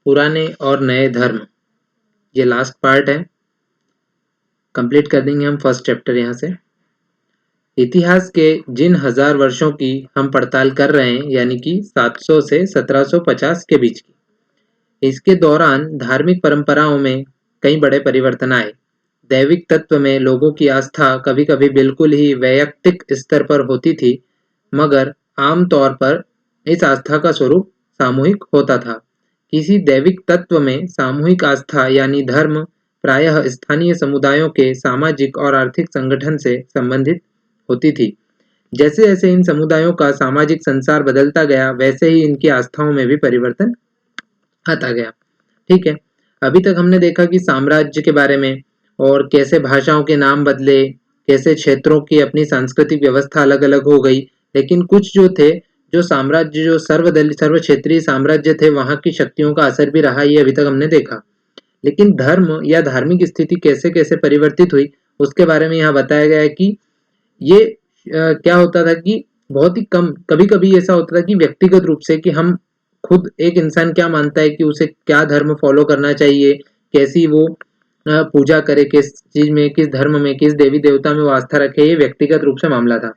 पुराने और नए धर्म, ये लास्ट पार्ट है। कंप्लीट कर देंगे हम फर्स्ट चैप्टर यहाँ से। इतिहास के जिन हजार वर्षों की हम पड़ताल कर रहे हैं, यानी कि 700 से 1750 के बीच की, इसके दौरान धार्मिक परंपराओं में कई बड़े परिवर्तन आए। दैविक तत्व में लोगों की आस्था कभी-कभी बिल्कुल ही वैयक्तिक स्तर पर होती थी, मगर आम तौर पर इस आस्था का स्वरूप सामूहिक होता था। किसी दैविक तत्व में सामूहिक आस्था यानी धर्म प्रायः स्थानीय समुदायों के सामाजिक और आर्थिक संगठन से संबंधित होती थी। जैसे जैसे इन समुदायों का सामाजिक संसार बदलता गया, वैसे ही इनकी आस्थाओं में भी परिवर्तन आता गया। ठीक है, अभी तक हमने देखा कि साम्राज्य के बारे में और कैसे भाषाओं के नाम बदले, कैसे क्षेत्रों की अपनी सांस्कृतिक व्यवस्था अलग अलग हो गई, लेकिन कुछ जो थे, जो साम्राज्य, जो सर्व क्षेत्रीय साम्राज्य थे, वहां की शक्तियों का असर भी रहा, ये अभी तक हमने देखा। लेकिन धर्म या धार्मिक स्थिति कैसे कैसे परिवर्तित हुई, उसके बारे में यहाँ बताया गया है कि ये क्या होता था कि बहुत ही कम, कभी कभी ऐसा होता था कि व्यक्तिगत रूप से, कि हम खुद, एक इंसान क्या मानता है कि उसे क्या धर्म फॉलो करना चाहिए, कैसी वो पूजा करे, किस चीज में, किस धर्म में, किस देवी देवता में वो आस्था रखे, ये व्यक्तिगत रूप से मामला था।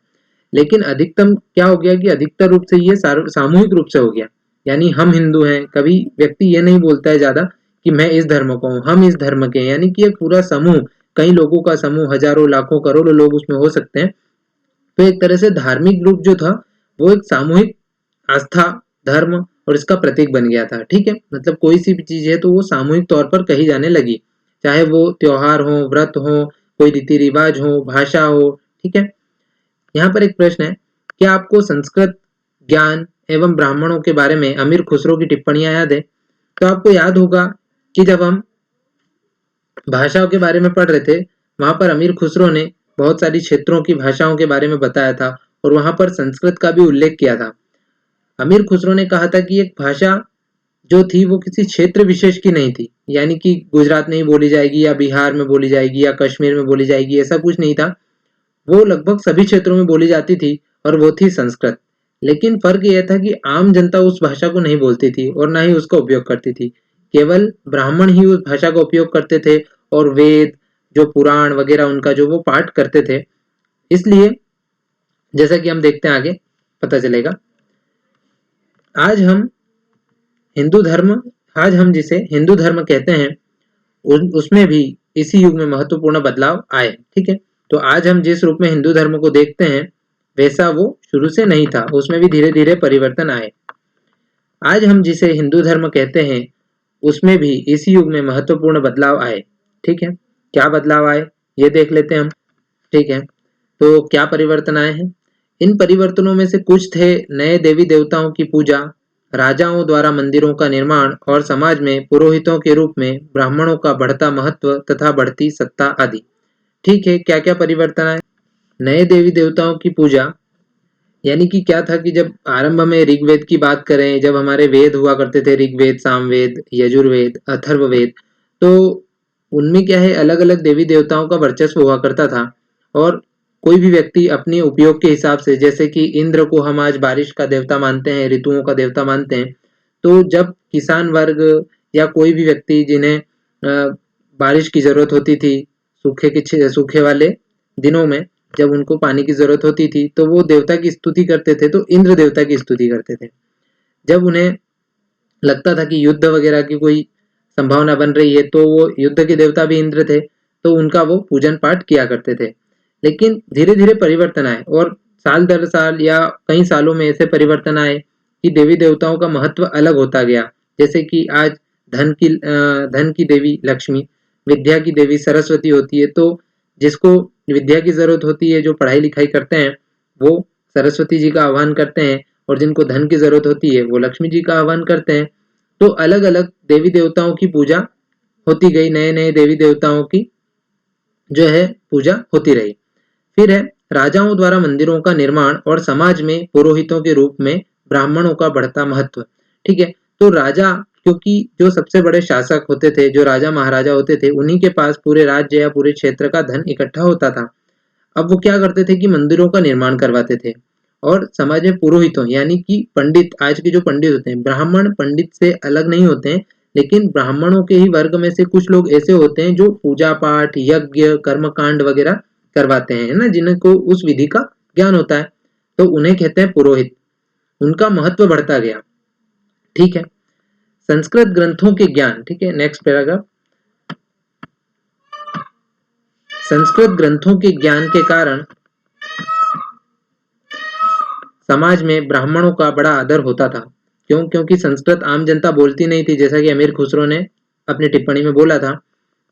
लेकिन अधिकतम क्या हो गया कि अधिकतर रूप से ये सामूहिक रूप से हो गया। यानी हम हिंदू हैं, कभी व्यक्ति ये नहीं बोलता है ज्यादा कि मैं इस धर्म का हूँ, हम इस धर्म के हैं, यानी कि एक पूरा समूह, कई लोगों का समूह, हजारों लाखों करोड़ों लोग उसमें हो सकते हैं। तो एक तरह से धार्मिक ग्रुप जो था, वो एक सामूहिक आस्था, धर्म और इसका प्रतीक बन गया था। ठीक है, मतलब कोई सी भी चीज है तो वो सामूहिक तौर पर कही जाने लगी, चाहे वो त्योहार हो, व्रत हो, कोई रीति रिवाज हो, भाषा हो। ठीक है, यहाँ पर एक प्रश्न है, क्या आपको संस्कृत ज्ञान एवं ब्राह्मणों के बारे में अमीर खुसरो की टिप्पणियां याद है? तो आपको याद होगा कि जब हम भाषाओं के बारे में पढ़ रहे थे, वहां पर अमीर खुसरो ने बहुत सारी क्षेत्रों की भाषाओं के बारे में बताया था, और वहां पर संस्कृत का भी उल्लेख किया था। अमीर खुसरो ने कहा था कि एक भाषा जो थी वो किसी क्षेत्र विशेष की नहीं थी, यानी कि गुजरात में ही बोली जाएगी या बिहार में बोली जाएगी या कश्मीर में बोली जाएगी, ऐसा कुछ नहीं था। वो लगभग सभी क्षेत्रों में बोली जाती थी, और वो थी संस्कृत। लेकिन फर्क यह था कि आम जनता उस भाषा को नहीं बोलती थी और ना ही उसका उपयोग करती थी। केवल ब्राह्मण ही उस भाषा का उपयोग करते थे, और वेद, जो पुराण वगैरह, उनका जो वो पाठ करते थे। इसलिए जैसा कि हम देखते हैं आगे पता चलेगा, आज हम हिंदू धर्म, आज हम जिसे हिंदू धर्म कहते हैं, उसमें भी इसी युग में महत्वपूर्ण बदलाव आए। ठीक है, तो आज हम जिस रूप में हिंदू धर्म को देखते हैं, वैसा वो शुरू से नहीं था, उसमें भी धीरे धीरे परिवर्तन आए। आज हम जिसे हिंदू धर्म कहते हैं, उसमें भी इसी युग में महत्वपूर्ण बदलाव आए। ठीक है, क्या बदलाव आए ये देख लेते हैं हम। ठीक है, तो क्या परिवर्तन आए हैं? इन परिवर्तनों में से कुछ थे नए देवी देवताओं की पूजा, राजाओं द्वारा मंदिरों का निर्माण, और समाज में पुरोहितों के रूप में ब्राह्मणों का बढ़ता महत्व तथा बढ़ती सत्ता आदि। ठीक है, क्या क्या परिवर्तन आए? नए देवी देवताओं की पूजा, यानी कि क्या था कि जब आरंभ में ऋग्वेद की बात करें, जब हमारे वेद हुआ करते थे, ऋग्वेद, सामवेद, यजुर्वेद, अथर्ववेद, तो उनमें क्या है, अलग अलग देवी देवताओं का वर्चस्व हुआ करता था। और कोई भी व्यक्ति अपने उपयोग के हिसाब से, जैसे कि इंद्र को हम आज बारिश का देवता मानते हैं, ऋतुओं का देवता मानते हैं, तो जब किसान वर्ग या कोई भी व्यक्ति जिन्हें बारिश की जरूरत होती थी, सूखे वाले दिनों में जब उनको पानी की जरूरत होती थी, तो वो देवता की स्तुति करते थे, तो इंद्र देवता की स्तुति करते थे। जब उन्हें लगता था कि युद्ध वगैरह की कोई संभावना बन रही है, तो वो युद्ध के देवता भी इंद्र थे, तो उनका वो पूजन पाठ किया करते थे। लेकिन धीरे धीरे परिवर्तन आए, और साल दर साल या कई सालों में ऐसे परिवर्तन आए कि देवी देवताओं का महत्व अलग होता गया। जैसे कि आज धन की देवी लक्ष्मी, विद्या की देवी सरस्वती होती है, तो जिसको विद्या की जरूरत होती है, जो पढ़ाई लिखाई करते हैं, वो सरस्वती जी का आह्वान करते हैं, और जिनको धन की जरूरत होती है, वो लक्ष्मी जी का आह्वान करते हैं। तो अलग अलग देवी देवताओं की पूजा होती गई, नए नए देवी देवताओं की जो है पूजा होती रही। फिर है राजाओं द्वारा मंदिरों का निर्माण, और समाज में पुरोहितों के रूप में ब्राह्मणों का बढ़ता महत्व। ठीक है, तो राजा, क्योंकि जो सबसे बड़े शासक होते थे, जो राजा महाराजा होते थे, उन्हीं के पास पूरे राज्य या पूरे क्षेत्र का धन इकट्ठा होता था। अब वो क्या करते थे कि मंदिरों का निर्माण करवाते थे, और समाज में पुरोहितों, यानी कि पंडित, आज के जो पंडित होते हैं, ब्राह्मण पंडित से अलग नहीं होते हैं, लेकिन ब्राह्मणों के ही वर्ग में से कुछ लोग ऐसे होते हैं जो पूजा पाठ, यज्ञ, कर्मकांड वगैरह करवाते हैं, है ना, जिनको उस विधि का ज्ञान होता है, तो उन्हें कहते हैं पुरोहित। उनका महत्व बढ़ता गया। ठीक है, संस्कृत ग्रंथों के ज्ञान, ठीक है, नेक्स्ट पैराग्राफ। संस्कृत ग्रंथों के ज्ञान के कारण समाज में ब्राह्मणों का बड़ा आदर होता था। क्यों? क्योंकि संस्कृत आम जनता बोलती नहीं थी, जैसा कि अमीर खुसरो ने अपनी टिप्पणी में बोला था,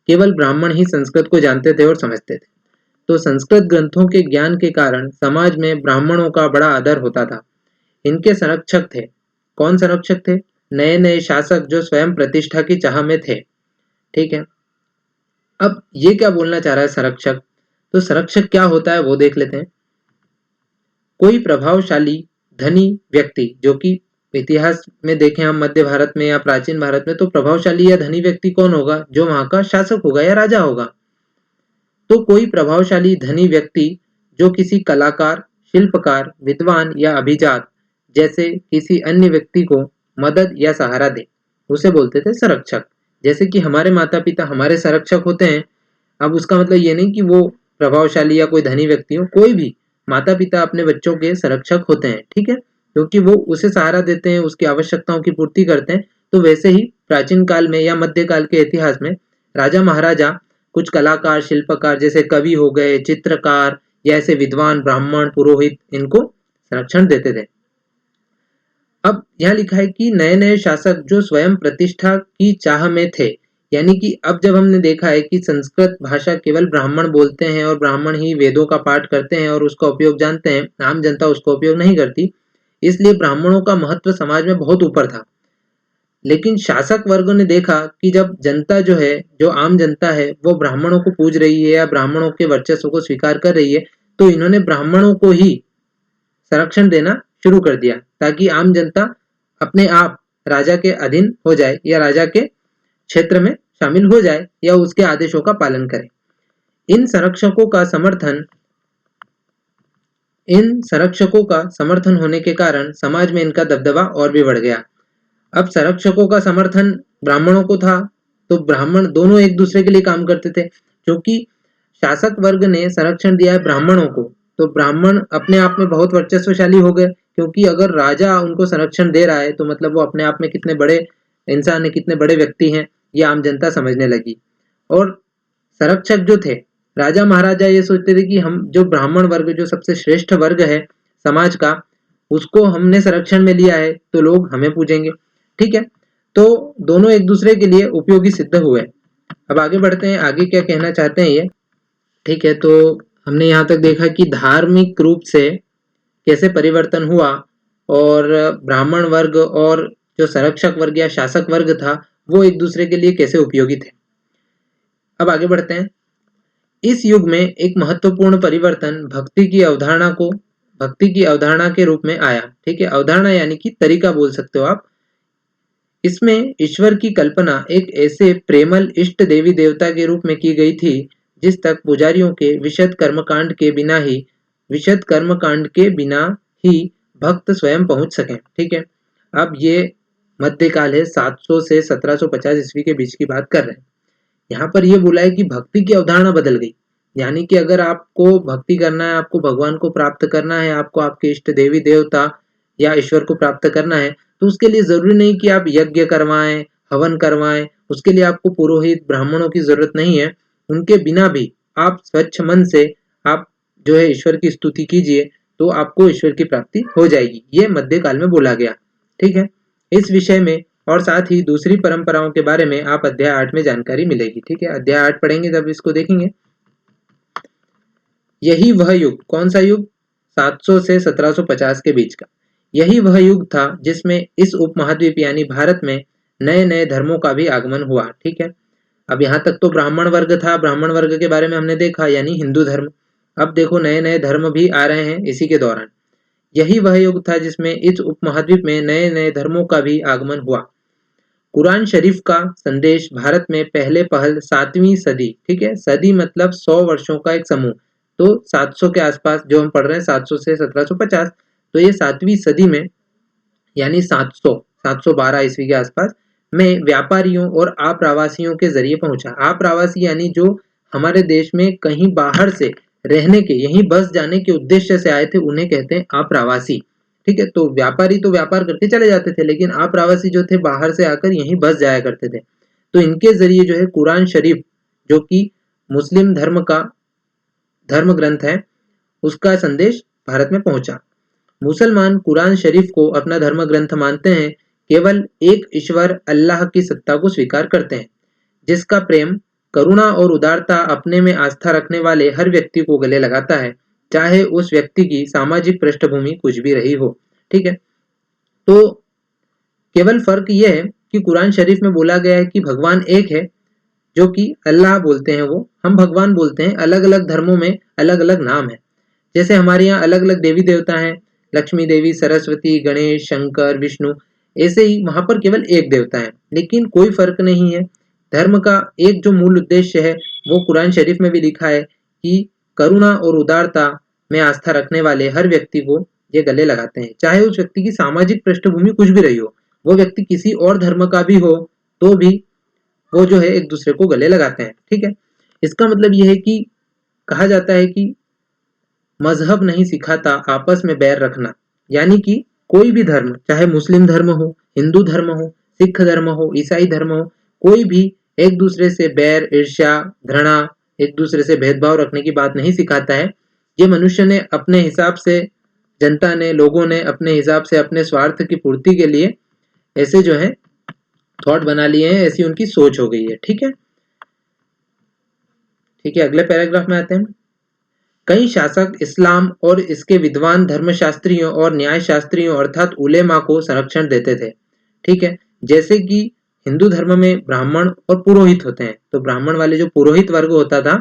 केवल ब्राह्मण ही संस्कृत को जानते थे और समझते थे। तो संस्कृत ग्रंथों के ज्ञान के कारण समाज में ब्राह्मणों का बड़ा आदर होता था। इनके संरक्षक थे। कौन संरक्षक थे? नए नए शासक जो स्वयं प्रतिष्ठा की चाह में थे। ठीक है, अब ये क्या बोलना चाह रहा है संरक्षक? तो संरक्षक क्या होता है वो देख लेते हैं। कोई प्रभावशाली धनी व्यक्ति, जो कि इतिहास में देखें हम मध्य भारत में या प्राचीन भारत में, तो प्रभावशाली या धनी व्यक्ति कौन होगा? जो वहां का शासक होगा या राजा होगा। तो कोई प्रभावशाली धनी व्यक्ति जो किसी कलाकार, शिल्पकार, विद्वान या अभिजात जैसे किसी अन्य व्यक्ति को मदद या सहारा दे, उसे बोलते थे संरक्षक। जैसे कि हमारे माता पिता हमारे संरक्षक होते हैं। अब उसका मतलब ये नहीं कि वो प्रभावशाली या कोई धनी व्यक्ति हो, कोई भी माता पिता अपने बच्चों के संरक्षक होते हैं। ठीक है, क्योंकि वो उसे सहारा देते हैं, उसकी आवश्यकताओं की पूर्ति करते हैं। तो वैसे ही प्राचीन काल में या मध्यकाल के इतिहास में राजा महाराजा कुछ कलाकार, शिल्पकार जैसे कवि हो गए, चित्रकार या ऐसे विद्वान, ब्राह्मण, पुरोहित, इनको संरक्षण देते थे। अब यहाँ लिखा है कि नए नए शासक जो स्वयं प्रतिष्ठा की चाह में थे, यानी कि अब जब हमने देखा है कि संस्कृत भाषा केवल ब्राह्मण बोलते हैं और ब्राह्मण ही वेदों का पाठ करते हैं और उसका उपयोग जानते हैं, आम जनता उसका उपयोग नहीं करती, इसलिए ब्राह्मणों का महत्व समाज में बहुत ऊपर था। लेकिन शासक वर्ग ने देखा कि जब जनता जो है, जो आम जनता है, वो ब्राह्मणों को पूज रही है या ब्राह्मणों के वर्चस्व को स्वीकार कर रही है, तो इन्होंने ब्राह्मणों को ही संरक्षण देना शुरू कर दिया, ताकि आम जनता अपने आप राजा के अधीन हो जाए या राजा के क्षेत्र में शामिल हो जाए या उसके आदेशों का पालन करे। इन संरक्षकों का समर्थन होने के कारण समाज में इनका दबदबा और भी बढ़ गया। अब संरक्षकों का समर्थन ब्राह्मणों को था, तो ब्राह्मण दोनों एक दूसरे के लिए काम करते थे। क्योंकि शासक वर्ग ने संरक्षण दिया है ब्राह्मणों को, तो ब्राह्मण अपने आप में बहुत वर्चस्वशाली हो गए। क्योंकि अगर राजा उनको संरक्षण दे रहा है तो मतलब वो अपने आप में कितने बड़े इंसान है, कितने बड़े व्यक्ति हैं, ये आम जनता समझने लगी। और संरक्षक जो थे, राजा महाराजा ये सोचते थे कि हम जो ब्राह्मण वर्ग, जो सबसे श्रेष्ठ वर्ग है समाज का, उसको हमने संरक्षण में लिया है तो लोग हमें पूजेंगे। ठीक है, तो दोनों एक दूसरे के लिए उपयोगी सिद्ध हुए। अब आगे बढ़ते हैं, आगे क्या कहना चाहते हैं ये। ठीक है, तो हमने यहाँ तक देखा कि धार्मिक रूप से कैसे परिवर्तन हुआ और ब्राह्मण वर्ग और जो संरक्षक वर्ग या शासक वर्ग था वो एक दूसरे के लिए कैसे उपयोगी थे। अब आगे बढ़ते हैं। इस युग में एक महत्वपूर्ण परिवर्तन भक्ति की अवधारणा के रूप में आया। ठीक है, अवधारणा यानी कि तरीका बोल सकते हो आप। इसमें ईश्वर की कल्पना एक ऐसे प्रेमल इष्ट देवी देवता के रूप में की गई थी जिस तक पुजारियों के विशद कर्मकांड के बिना ही भक्त स्वयं पहुंच सके। ठीक है, अब ये मध्यकाल है, 700 से 1750 ईस्वी के बीच की बात कर रहे हैं। यहाँ पर ये बोला है कि भक्ति की अवधारणा बदल गई। यानी कि अगर आपको भक्ति करना है, आपको भगवान को प्राप्त करना है, आपको आपके इष्ट देवी देवता या ईश्वर को प्राप्त करना है, तो उसके लिए जरूरी नहीं कि आप यज्ञ करवाएं, हवन करवाएं, उसके लिए आपको पुरोहित, ब्राह्मणों की जरूरत नहीं है। उनके बिना भी आप स्वच्छ मन से आप जो है ईश्वर की स्तुति कीजिए, तो आपको ईश्वर की प्राप्ति हो जाएगी। ये मध्यकाल में बोला गया। ठीक है, इस विषय में और साथ ही दूसरी परंपराओं के बारे में आप अध्याय 8 में जानकारी मिलेगी। ठीक है, अध्याय 8 पढ़ेंगे जब इसको देखेंगे। यही वह युग, कौन सा युग? 700 से 1750 के बीच का। यही वह युग था जिसमें इस उपमहाद्वीप यानी भारत में नए नए धर्मों का भी आगमन हुआ। ठीक है, अब यहाँ तक तो ब्राह्मण वर्ग था, ब्राह्मण वर्ग के बारे में हमने देखा, यानी हिंदू धर्म। अब देखो नए नए धर्म भी आ रहे हैं इसी के दौरान। यही वह युग था जिसमें इस उपमहाद्वीप में नए नए धर्मों का भी आगमन हुआ। कुरान शरीफ का संदेश भारत में पहले पहल 7वीं सदी, ठीक है, सदी मतलब 100 वर्षों का एक समूह, तो 700 के आसपास जो हम पढ़ रहे हैं, 700 से 1750, तो ये 7वीं सदी में यानी 712 ईस्वी के आसपास में व्यापारियों और आप्रवासियों के जरिए पहुंचा। आप्रवासी यानी जो हमारे देश में कहीं बाहर से रहने के, यहीं बस जाने के उद्देश्य से आए थे, उन्हें कहते हैं आप्रवासी। ठीक है, तो व्यापारी तो व्यापार करके चले जाते थे, लेकिन आप्रवासी जो थे बाहर से आकर यहीं बस जाया करते थे। तो इनके जरिए जो है कुरान शरीफ, जो कि मुस्लिम धर्म का धर्म ग्रंथ है, उसका संदेश भारत में पहुंचा। मुसलमान कुरान शरीफ को अपना धर्म ग्रंथ मानते हैं, केवल एक ईश्वर अल्लाह की सत्ता को स्वीकार करते हैं, जिसका प्रेम, करुणा और उदारता अपने में आस्था रखने वाले हर व्यक्ति को गले लगाता है, चाहे उस व्यक्ति की सामाजिक पृष्ठभूमि कुछ भी रही हो। ठीक है, तो केवल फर्क यह है कि कुरान शरीफ में बोला गया है कि भगवान एक है, जो कि अल्लाह बोलते हैं, वो हम भगवान बोलते हैं। अलग अलग धर्मों में अलग अलग नाम है। जैसे हमारे यहाँ अलग अलग देवी देवता हैं, लक्ष्मी देवी, सरस्वती, गणेश, शंकर, विष्णु, ऐसे ही वहां पर केवल एक देवता है, लेकिन कोई फर्क नहीं है। धर्म का एक जो मूल उद्देश्य है वो कुरान शरीफ में भी लिखा है कि करुणा और उदारता में आस्था रखने वाले हर व्यक्ति को ये गले लगाते हैं, चाहे उस व्यक्ति की सामाजिक पृष्ठभूमि कुछ भी रही हो, वो व्यक्ति किसी और धर्म का भी हो तो भी वो जो है एक दूसरे को गले लगाते हैं। ठीक है, इसका मतलब यह है कि कहा जाता है कि मजहब नहीं सिखाता आपस में बैर रखना, यानी कि कोई भी धर्म, चाहे मुस्लिम धर्म हो, हिंदू धर्म हो, सिख धर्म हो, ईसाई धर्म हो, कोई भी एक दूसरे से बैर, ईर्ष्या, घृणा, एक दूसरे से भेदभाव रखने की बात नहीं सिखाता है। ये मनुष्य ने अपने हिसाब से, जनता ने, लोगों ने अपने हिसाब से अपने स्वार्थ की पूर्ति के लिए ऐसे जो है थॉट बना लिए हैं, ऐसी उनकी सोच हो गई है। ठीक है, ठीक है, अगले पैराग्राफ में आते हैं। कई शासक इस्लाम और इसके विद्वान धर्मशास्त्रियों और न्यायशास्त्रियों अर्थात उलेमा को संरक्षण देते थे। ठीक है, जैसे कि हिंदू धर्म में ब्राह्मण और पुरोहित होते हैं, तो ब्राह्मण वाले जो पुरोहित वर्ग होता था,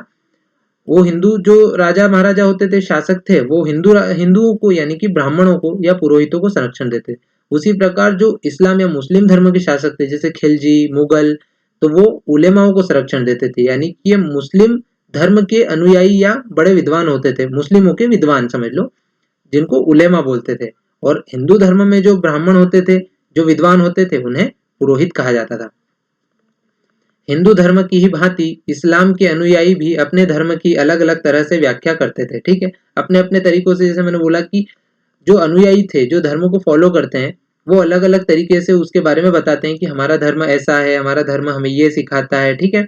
वो हिंदू जो राजा महाराजा होते थे, शासक थे, वो हिंदुओं को यानी कि ब्राह्मणों को या पुरोहितों को संरक्षण देते। उसी प्रकार जो इस्लाम या मुस्लिम धर्म के शासक थे, जैसे खिलजी, मुगल, तो वो उलेमाओं को संरक्षण देते थे, यानी कि ये मुस्लिम धर्म के अनुयायी या बड़े विद्वान होते थे, मुस्लिमों के विद्वान समझ लो, जिनको उलेमा बोलते थे। और हिंदू धर्म में जो ब्राह्मण होते थे, जो विद्वान होते थे, उन्हें पुरोहित कहा जाता था। हिंदू धर्म की ही भांति इस्लाम के अनुयायी भी अपने धर्म की अलग अलग तरह से व्याख्या करते थे। ठीक है, अपने अपने तरीकों से, जैसे मैंने बोला कि जो अनुयायी थे, जो धर्म को फॉलो करते हैं, वो अलग अलग तरीके से उसके बारे में बताते हैं कि हमारा धर्म ऐसा है, हमारा धर्म हमें ये सिखाता है। ठीक है,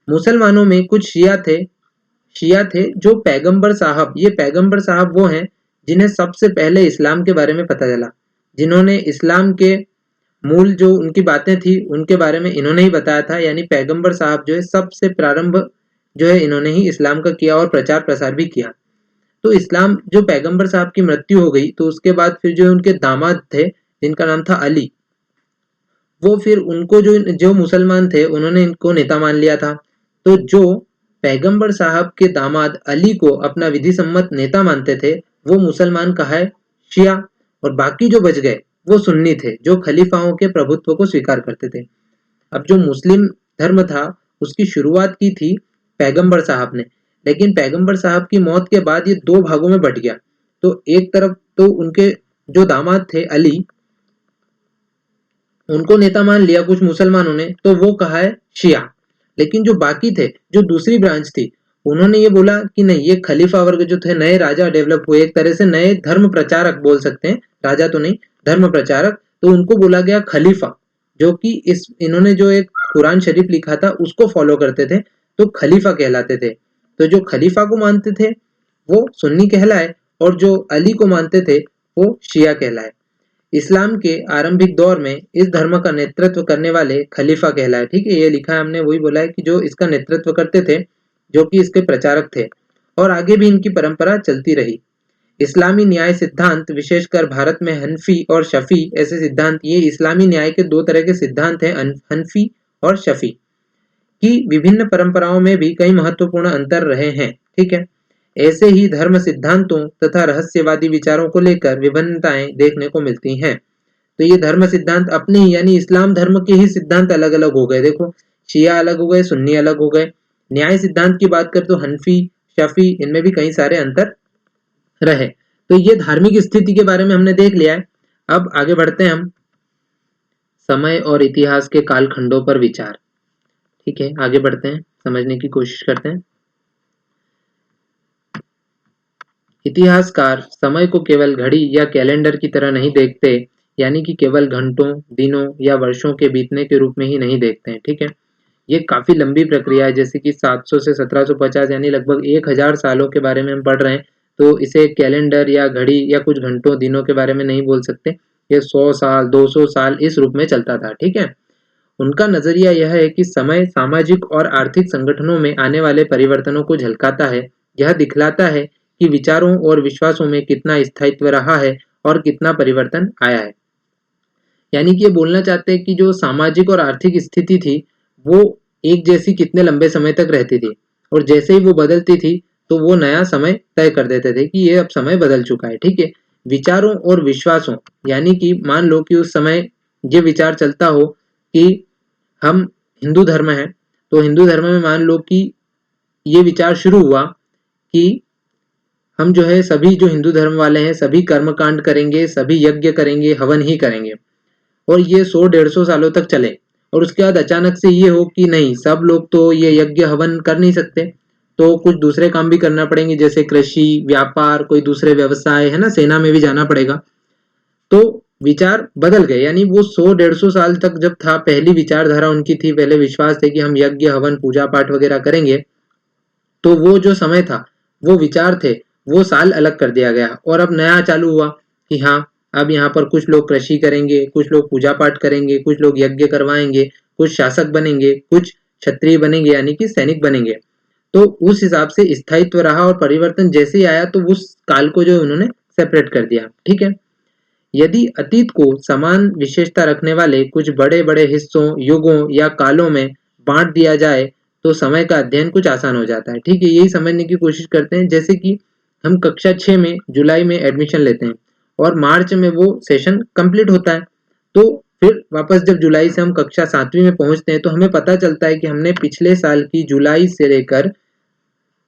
मुसलमानों में कुछ शिया थे जो पैगंबर साहब, ये पैगंबर साहब वो हैं जिन्हें सबसे पहले इस्लाम के बारे में पता चला, जिन्होंने इस्लाम के मूल जो उनकी बातें थी उनके बारे में इन्होंने ही बताया था, यानी पैगंबर साहब जो है सबसे प्रारंभ जो है इन्होंने ही इस्लाम का किया और प्रचार प्रसार भी किया। तो इस्लाम, जो पैगंबर साहब की मृत्यु हो गई, तो उसके बाद फिर जो उनके दामाद थे जिनका नाम था अली, वो फिर उनको जो जो मुसलमान थे उन्होंने इनको नेता मान लिया था। तो जो पैगंबर साहब के दामाद अली को अपना विधि सम्मत नेता मानते थे, वो मुसलमान कहा है शिया, और बाकी जो बच गए वो सुन्नी थे, जो खलीफाओं के प्रभुत्व को स्वीकार करते थे। अब जो मुस्लिम धर्म था उसकी शुरुआत की थी पैगंबर साहब ने, लेकिन पैगंबर साहब की मौत के बाद ये दो भागों में बट गया। तो एक तरफ तो उनके जो दामाद थे अली, उनको नेता मान लिया कुछ मुसलमानों ने, तो वो कहा है शिया। लेकिन जो बाकी थे, जो दूसरी ब्रांच थी, उन्होंने ये बोला कि नहीं, ये खलीफा वर्ग जो थे, नए राजा डेवलप हुए, एक तरह से नए धर्म प्रचारक बोल सकते हैं, राजा तो नहीं, धर्म प्रचारक, तो उनको बोला गया खलीफा, जो कि इस इन्होंने जो एक कुरान शरीफ लिखा था उसको फॉलो करते थे, तो खलीफा कहलाते थे। तो जो खलीफा को मानते थे वो सुन्नी कहलाए, और जो अली को मानते थे वो शिया कहलाए। इस्लाम के आरंभिक दौर में इस धर्म का नेतृत्व करने वाले खलीफा कहलाए। ठीक है, ये लिखा है हमने, वही बोला है कि जो इसका नेतृत्व करते थे, जो कि इसके प्रचारक थे, और आगे भी इनकी परंपरा चलती रही। इस्लामी न्याय सिद्धांत, विशेषकर भारत में हनफी और शफी ऐसे सिद्धांत, ये इस्लामी न्याय के दो तरह के सिद्धांत हैं, हनफी और शफी, की विभिन्न परंपराओं में भी कई महत्वपूर्ण अंतर रहे हैं। ठीक है, ऐसे ही धर्म सिद्धांतों तथा रहस्यवादी विचारों को लेकर विभिन्नताएं देखने को मिलती हैं। तो ये धर्म सिद्धांत अपने ही, यानी इस्लाम धर्म के ही सिद्धांत अलग अलग हो गए। देखो, शिया अलग हो गए, सुन्नी अलग हो गए। न्याय सिद्धांत की बात करें तो हनफी, शफी, इनमें भी कई सारे अंतर रहे। तो ये धार्मिक स्थिति के बारे में हमने देख लिया है। अब आगे बढ़ते हैं हम समय और इतिहास के कालखंडों पर विचार। ठीक है, आगे बढ़ते हैं, समझने की कोशिश करते हैं। इतिहासकार समय को केवल घड़ी या कैलेंडर की तरह नहीं देखते, यानी कि केवल घंटों, दिनों या वर्षों के बीतने के रूप में ही नहीं देखते हैं। ठीक है, ये काफी लंबी प्रक्रिया है, जैसे कि 700 से 1750 यानी लगभग 1000 सालों के बारे में हम पढ़ रहे हैं, तो इसे कैलेंडर या घड़ी या कुछ घंटों, दिनों के बारे में नहीं बोल सकते। ये 100 साल, 200 साल इस रूप में चलता था। ठीक है, उनका नजरिया यह है कि समय सामाजिक और आर्थिक संगठनों में आने वाले परिवर्तनों को झलकाता है। यह दिखलाता है कि विचारों और विश्वासों में कितना स्थायित्व रहा है और कितना परिवर्तन आया है। यानी कि ये बोलना चाहते हैं कि जो सामाजिक और आर्थिक स्थिति थी, वो एक जैसी कितने लंबे समय तक रहती थी, और जैसे ही वो बदलती थी तो वो नया समय तय कर देते थे कि ये अब समय बदल चुका है। ठीक है, विचारों और विश्वासों, यानी कि मान लो कि उस समय ये विचार चलता हो कि हम हिंदू धर्म है, तो हिंदू धर्म में मान लो कि ये विचार शुरू हुआ कि हम जो है सभी जो हिंदू धर्म वाले हैं सभी कर्मकांड करेंगे, सभी यज्ञ करेंगे, हवन ही करेंगे, और ये 100-150 सालों तक चले। और उसके बाद अचानक से ये हो कि नहीं, सब लोग तो ये यज्ञ हवन कर नहीं सकते, तो कुछ दूसरे काम भी करना पड़ेंगे, जैसे कृषि, व्यापार, कोई दूसरे व्यवसाय, है ना, सेना में भी जाना पड़ेगा। तो विचार बदल गए, यानी वो 100-150 साल तक जब था, पहली विचारधारा उनकी थी, पहले विश्वास थे कि हम यज्ञ हवन पूजा पाठ वगैरह करेंगे, तो वो जो समय था, वो विचार थे, वो साल अलग कर दिया गया और अब नया चालू हुआ कि हाँ, अब यहाँ पर कुछ लोग कृषि करेंगे, कुछ लोग पूजा पाठ करेंगे, कुछ लोग यज्ञ करवाएंगे, कुछ शासक बनेंगे, कुछ क्षत्रिय बनेंगे यानी कि सैनिक बनेंगे। तो उस हिसाब से स्थायित्व रहा और परिवर्तन जैसे ही आया तो उस काल को जो उन्होंने सेपरेट कर दिया। ठीक है, यदि अतीत को समान विशेषता रखने वाले कुछ बड़े बड़े हिस्सों, युगों या कालों में बांट दिया जाए तो समय का अध्ययन कुछ आसान हो जाता है। ठीक है, यही समझने की कोशिश करते हैं, जैसे कि हम कक्षा 6 में जुलाई में एडमिशन लेते हैं और मार्च में वो सेशन कंप्लीट होता है, तो फिर वापस जब जुलाई से हम कक्षा 7वीं में पहुंचते हैं तो हमें पता चलता है कि हमने पिछले साल की जुलाई से लेकर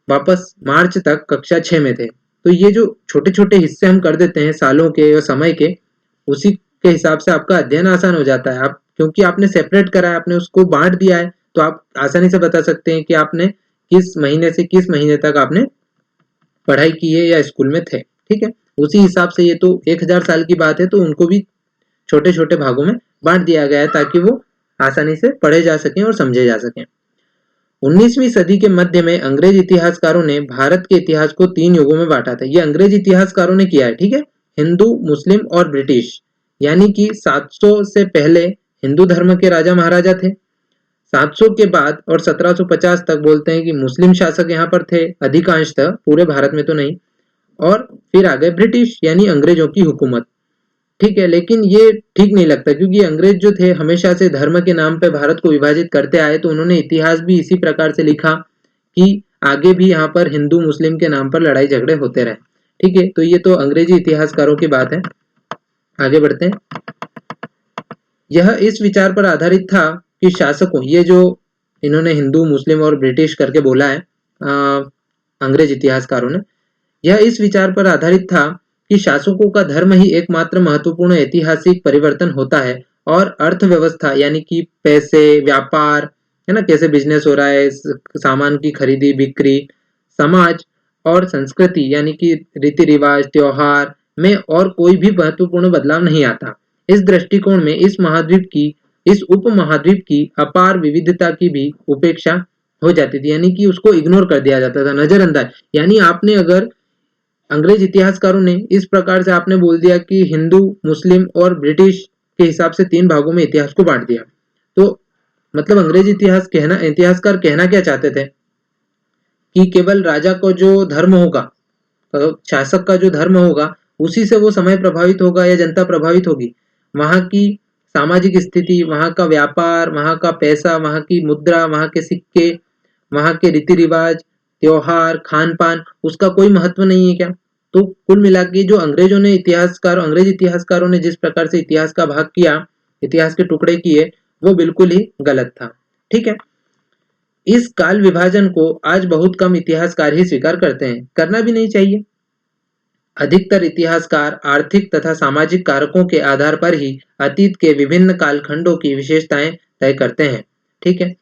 वापस मार्च तक कक्षा 6 में थे। तो ये जो छोटे छोटे हिस्से हम कर देते हैं सालों के और समय के, उसी के हिसाब से आपका अध्ययन आसान हो जाता है। आप क्योंकि आपने सेपरेट करा है, आपने उसको बांट दिया है, तो आप आसानी से बता सकते हैं कि आपने किस महीने से किस महीने तक आपने पढ़ाई की है या स्कूल में थे। ठीक है, उसी हिसाब से ये तो 1000 साल की बात है, तो उनको भी छोटे छोटे भागों में बांट दिया गया है ताकि वो आसानी से पढ़े जा सकें और समझे जा सकें। 19वीं सदी के मध्य में अंग्रेज इतिहासकारों ने भारत के इतिहास को 3 युगों में बांटा था। ये अंग्रेज इतिहासकारों ने किया है। ठीक है, हिंदू, मुस्लिम और ब्रिटिश, यानी कि 700 से पहले हिंदू धर्म के राजा महाराजा थे, 700 के बाद और 1750 तक बोलते हैं कि मुस्लिम शासक यहाँ पर थे अधिकांशतः, पूरे भारत में तो नहीं, और फिर आ गए ब्रिटिश यानी अंग्रेजों की हुकूमत। ठीक है, लेकिन ये ठीक नहीं लगता, क्योंकि अंग्रेज जो थे हमेशा से धर्म के नाम पे भारत को विभाजित करते आए, तो उन्होंने इतिहास भी इसी प्रकार से लिखा कि आगे भी यहाँ पर हिंदू मुस्लिम के नाम पर लड़ाई झगड़े होते रहे। ठीक है, तो ये तो अंग्रेजी इतिहासकारों की बात है। आगे बढ़ते हैं। यह इस विचार पर आधारित था कि शासकों, ये जो इन्होंने हिंदू मुस्लिम और ब्रिटिश करके बोला है अंग्रेज इतिहासकारों ने, यह इस विचार पर आधारित था कि शासकों का धर्म ही एकमात्र महत्वपूर्ण ऐतिहासिक परिवर्तन होता है, और अर्थव्यवस्था यानी कि पैसे, व्यापार, है ना, कैसे बिजनेस हो रहा है, सामान की खरीदी बिक्री, समाज और संस्कृति यानी कि रीति रिवाज, त्योहार में और कोई भी महत्वपूर्ण बदलाव नहीं आता। इस दृष्टिकोण में इस उपमहाद्वीप की अपार विविधता की भी उपेक्षा हो जाती थी, यानी कि उसको इग्नोर कर दिया जाता था, नजरअंदाज। यानी आपने अगर अंग्रेज इतिहासकारों ने इस प्रकार से आपने बोल दिया कि हिंदू, मुस्लिम और ब्रिटिश के हिसाब से 3 भागों में इतिहास को बांट दिया, तो मतलब अंग्रेज इतिहासकार कहना क्या चाहते थे कि केवल राजा को जो धर्म होगा, शासक का जो धर्म होगा, उसी से वो समय प्रभावित होगा या जनता प्रभावित होगी। वहां की सामाजिक स्थिति, वहां का व्यापार, वहां का पैसा, वहां की मुद्रा, वहां के सिक्के, वहां के रीति रिवाज, त्योहार, खान पान, उसका कोई महत्व नहीं है क्या? तो कुल मिला के जो अंग्रेज इतिहासकारों ने जिस प्रकार से इतिहास का भाग किया, इतिहास के टुकड़े किए, वो बिल्कुल ही गलत था। ठीक है, इस काल विभाजन को आज बहुत कम इतिहासकार ही स्वीकार करते हैं, करना भी नहीं चाहिए। अधिकतर इतिहासकार आर्थिक तथा सामाजिक कारकों के आधार पर ही अतीत के विभिन्न कालखंडों की विशेषताएं तय करते हैं। ठीक है,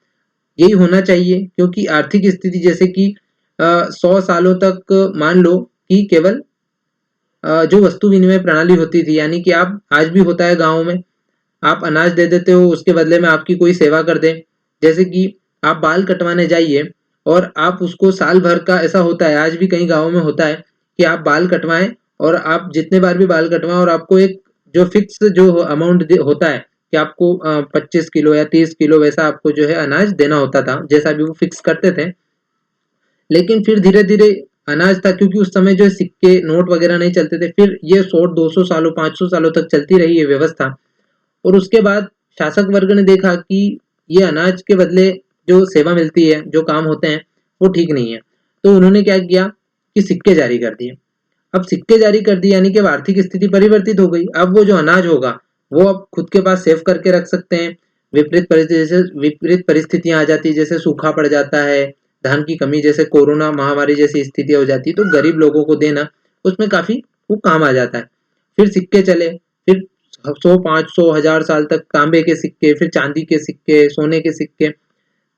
यही होना चाहिए, क्योंकि आर्थिक स्थिति जैसे कि 100 सालों तक मान लो कि केवल जो वस्तु विनिमय प्रणाली होती थी, यानी कि आप आज भी होता है गाँव में, आप अनाज दे देते हो, उसके बदले में आपकी कोई सेवा कर दे। जैसे कि आप बाल कटवाने जाइए और आप उसको साल भर का, ऐसा होता है आज भी कई गाँवों में होता है कि आप बाल कटवाएँ और आप जितने बार भी बाल कटवाएँ और आपको एक जो फिक्स जो अमाउंट होता है कि आपको 25 किलो या 30 किलो वैसा आपको जो है अनाज देना होता था, जैसा भी वो फिक्स करते थे। लेकिन फिर धीरे-धीरे अनाज था, क्योंकि उस समय जो सिक्के, नोट वगैरह नहीं चलते थे, फिर ये 100-200 सालों, 500 सालों तक चलती रही ये व्यवस्था। और उसके बाद शासक वर्ग ने देखा कि ये अनाज के बदले जो सेवा मिलती है, जो काम होते हैं, वो ठीक नहीं है। तो उन्होंने क्या किया कि सिक्के जारी कर दिए। अब सिक्के जारी कर दिए यानी कि अब आर्थिक स्थिति परिवर्तित हो गई। अब वो जो अनाज होगा, वो अब खुद के पास सेव करके रख सकते हैं। विपरीत परिस्थितियां आ जाती है, जैसे सूखा पड़ जाता है, धान की कमी, जैसे कोरोना महामारी जैसी स्थिति हो जाती है, तो गरीब लोगों को देना उसमें काफी वो काम आ जाता है। फिर सिक्के चले, फिर 100, 500, 1000 साल तक तांबे के सिक्के, फिर चांदी के सिक्के, सोने के सिक्के।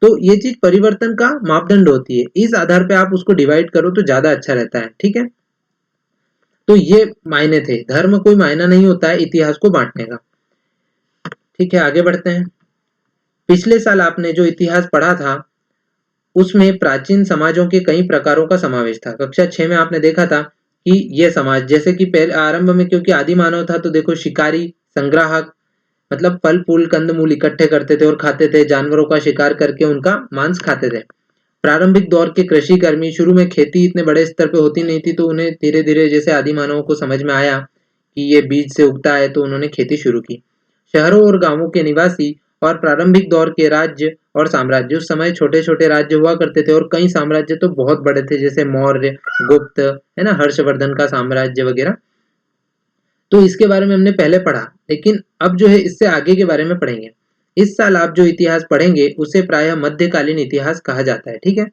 तो ये चीज परिवर्तन का मापदंड होती है, इस आधार पे आप उसको डिवाइड करो तो ज्यादा अच्छा रहता है। ठीक है, तो ये मायने थे। धर्म कोई मायना नहीं होता है इतिहास को बांटने का। ठीक है, आगे बढ़ते हैं। पिछले साल आपने जो इतिहास पढ़ा था उसमें प्राचीन समाजों के कई प्रकारों का समावेश था। कक्षा 6 में आपने देखा था कि ये समाज, जैसे कि पहले आरंभ में क्योंकि आदि मानव था, तो देखो शिकारी, संग्राहक, मतलब फल फूल कंद मूल इकट्ठे करते थे और खाते थे, जानवरों का शिकार करके उनका मांस खाते थे। प्रारंभिक दौर के कृषि कर्मी, शुरू में खेती इतने बड़े स्तर पे होती नहीं थी, तो उन्हें धीरे धीरे जैसे आदि मानवों को समझ में आया कि ये बीज से उगता है, तो उन्होंने खेती शुरू की। शहरों और गांवों के निवासी और प्रारंभिक दौर के राज्य और साम्राज्य, उस समय छोटे छोटे राज्य हुआ करते थे और कई साम्राज्य तो बहुत बड़े थे, जैसे मौर्य, गुप्त, है ना, हर्षवर्धन का साम्राज्य वगैरह। तो इसके बारे में हमने पहले पढ़ा, लेकिन अब जो है इससे आगे के बारे में पढ़ेंगे। इस साल आप जो इतिहास पढ़ेंगे उसे प्रायः मध्यकालीन इतिहास कहा जाता है। ठीक है,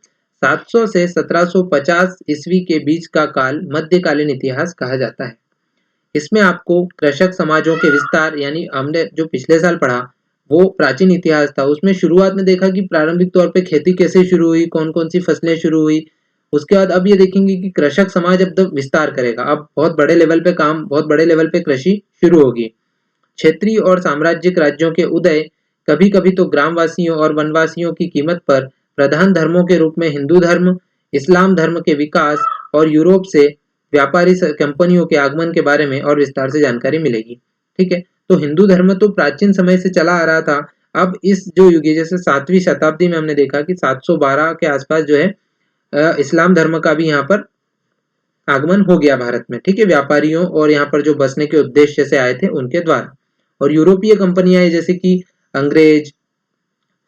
700 से 1750 ईस्वी के बीच का काल मध्यकालीन इतिहास कहा जाता है। इसमें आपको कृषक समाजों के विस्तार, यानी हमने जो पिछले साल पढ़ा वो प्राचीन इतिहास था, उसमें शुरुआत में देखा कि प्रारंभिक तौर पे खेती कैसे शुरू हुई, कौन कौन सी फसलें शुरू हुई। उसके बाद अब ये देखेंगे कि कृषक समाज अब तक विस्तार करेगा, अब बहुत बड़े लेवल पे काम, बहुत बड़े लेवल पे कृषि शुरू होगी। क्षेत्रीय और साम्राज्यिक राज्यों के उदय, कभी कभी तो ग्रामवासियों और वनवासियों की कीमत पर प्रधान धर्मों के रूप में हिंदू धर्म, इस्लाम धर्म के विकास और यूरोप से व्यापारी कंपनियों के आगमन के बारे में और विस्तार से जानकारी मिलेगी। ठीक है, तो हिंदू धर्म तो प्राचीन समय से चला आ रहा था। अब इस जो युग है, जैसे 7वीं शताब्दी में हमने देखा कि 712 के आसपास जो है इस्लाम धर्म का भी यहाँ पर आगमन हो गया भारत में। ठीक है, व्यापारियों और यहाँ पर जो बसने के उद्देश्य से आए थे उनके द्वारा। और यूरोपीय कंपनियां जैसे कि अंग्रेज,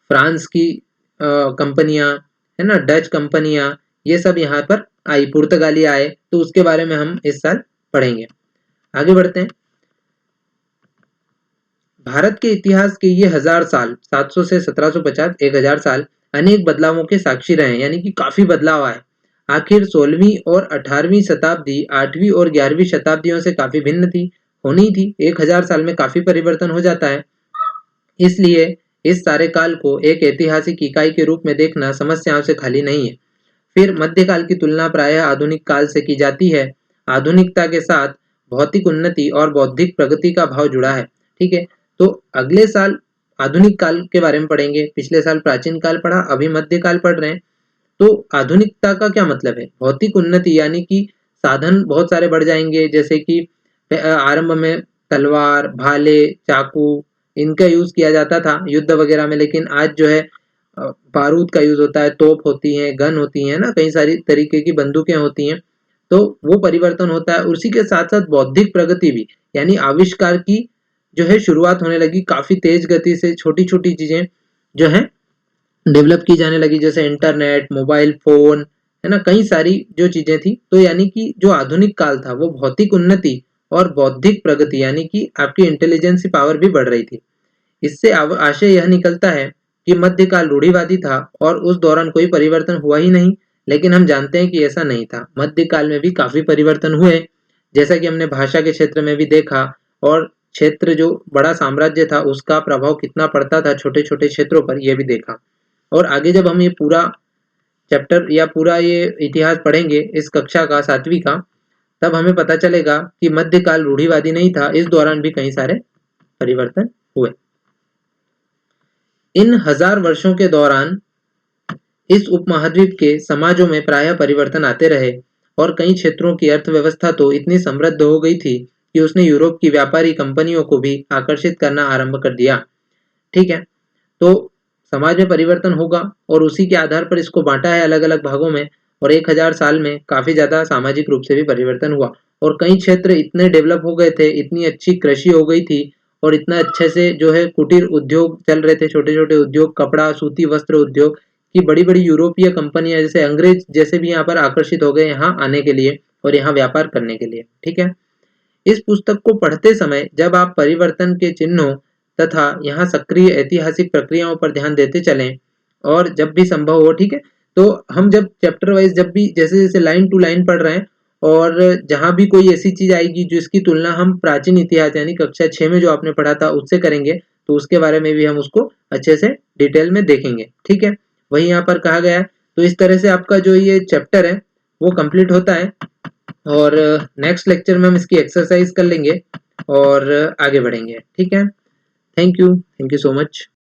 फ्रांस की कंपनियां, है ना, डच कंपनियां, ये सब यहाँ पर आई, पुर्तगाली आए, तो उसके बारे में हम इस साल पढ़ेंगे। आगे बढ़ते हैं। भारत के इतिहास के ये 1000 साल, 700 से 1750, 1000 साल अनेक बदलावों के साक्षी रहे हैं, यानी कि काफी बदलाव आए। आखिर 16वीं और 18वीं शताब्दी 8वीं और 11वीं शताब्दियों से काफी भिन्न थी, होनी थी। 1000 साल में काफी परिवर्तन हो जाता है, इसलिए इस सारे काल को एक ऐतिहासिक इकाई के रूप में देखना समस्याओं से खाली नहीं है। फिर मध्यकाल की तुलना प्रायः आधुनिक काल से की जाती है। आधुनिकता के साथ भौतिक उन्नति और बौद्धिक प्रगति का भाव जुड़ा है। ठीक है, तो अगले साल आधुनिक काल के बारे में पढ़ेंगे। पिछले साल प्राचीन काल पढ़ा, अभी मध्यकाल पढ़ रहे हैं। तो आधुनिकता का क्या मतलब है? भौतिक उन्नति यानी कि साधन बहुत सारे बढ़ जाएंगे, जैसे कि आरंभ में तलवार, भाले, चाकू, इनका यूज किया जाता था युद्ध वगैरह में, लेकिन आज जो है बारूद का यूज होता है, तोप होती है, गन होती है ना, कई सारी तरीके की बंदूकें होती हैं। तो वो परिवर्तन होता है। उसी के साथ साथ बौद्धिक प्रगति भी, यानी आविष्कार की जो है शुरुआत होने लगी काफी तेज गति से। छोटी छोटी चीजें जो है डेवलप की जाने लगी, जैसे इंटरनेट, मोबाइल फोन, है ना, कई सारी जो चीजें थी। तो यानी कि जो आधुनिक काल था वो भौतिक उन्नति और बौद्धिक प्रगति, यानी कि आपकी इंटेलिजेंस की पावर भी बढ़ रही थी। इससे आशय यह निकलता है कि मध्यकाल रूढ़िवादी था और उस दौरान कोई परिवर्तन हुआ ही नहीं। लेकिन हम जानते हैं कि ऐसा नहीं था, मध्यकाल में भी काफी परिवर्तन हुए, जैसा कि हमने भाषा के क्षेत्र में भी देखा, और क्षेत्र जो बड़ा साम्राज्य था उसका प्रभाव कितना पड़ता था छोटे-छोटे क्षेत्रों पर, यह भी देखा। और आगे जब हम ये पूरा चैप्टर या पूरा ये इतिहास पढ़ेंगे इस कक्षा का 7वीं का, तब हमें पता चलेगा कि मध्यकाल रूढ़िवादी नहीं था, इस दौरान भी कई सारे परिवर्तन हुए। इन 1000 वर्षों के दौरान इस उपमहाद्वीप के समाजों में प्रायः परिवर्तन आते रहे और कई क्षेत्रों की अर्थव्यवस्था तो इतनी समृद्ध हो गई थी कि उसने यूरोप की व्यापारी कंपनियों को भी आकर्षित करना आरंभ कर दिया। ठीक है, तो समाज में परिवर्तन होगा और उसी के आधार पर इसको बांटा है अलग अलग भागों में, और 1000 साल में काफी ज्यादा सामाजिक रूप से भी परिवर्तन हुआ और कई क्षेत्र इतने डेवलप हो गए थे, इतनी अच्छी कृषि हो गई थी और इतना अच्छे से जो है कुटीर उद्योग चल रहे थे, छोटे छोटे उद्योग, कपड़ा, सूती वस्त्र उद्योग की बड़ी बड़ी यूरोपीय कंपनियां जैसे अंग्रेज जैसे भी यहाँ पर आकर्षित हो गए यहाँ आने के लिए और यहाँ व्यापार करने के लिए। ठीक है, इस पुस्तक को पढ़ते समय जब आप परिवर्तन के चिन्हों तथा यहाँ सक्रिय ऐतिहासिक प्रक्रियाओं पर ध्यान देते चलें और जब भी संभव हो, ठीक है, तो हम जब चैप्टर वाइज जब भी जैसे जैसे लाइन टू लाइन पढ़ रहे हैं और जहां भी कोई ऐसी चीज आएगी जिसकी तुलना हम प्राचीन इतिहास यानी कक्षा 6 में जो आपने पढ़ा था उससे करेंगे, तो उसके बारे में भी हम उसको अच्छे से डिटेल में देखेंगे। ठीक है, वही यहाँ पर कहा गया है। तो इस तरह से आपका जो ये चैप्टर है वो कंप्लीट होता है और नेक्स्ट लेक्चर में हम इसकी एक्सरसाइज कर लेंगे और आगे बढ़ेंगे। ठीक है, थैंक यू सो मच।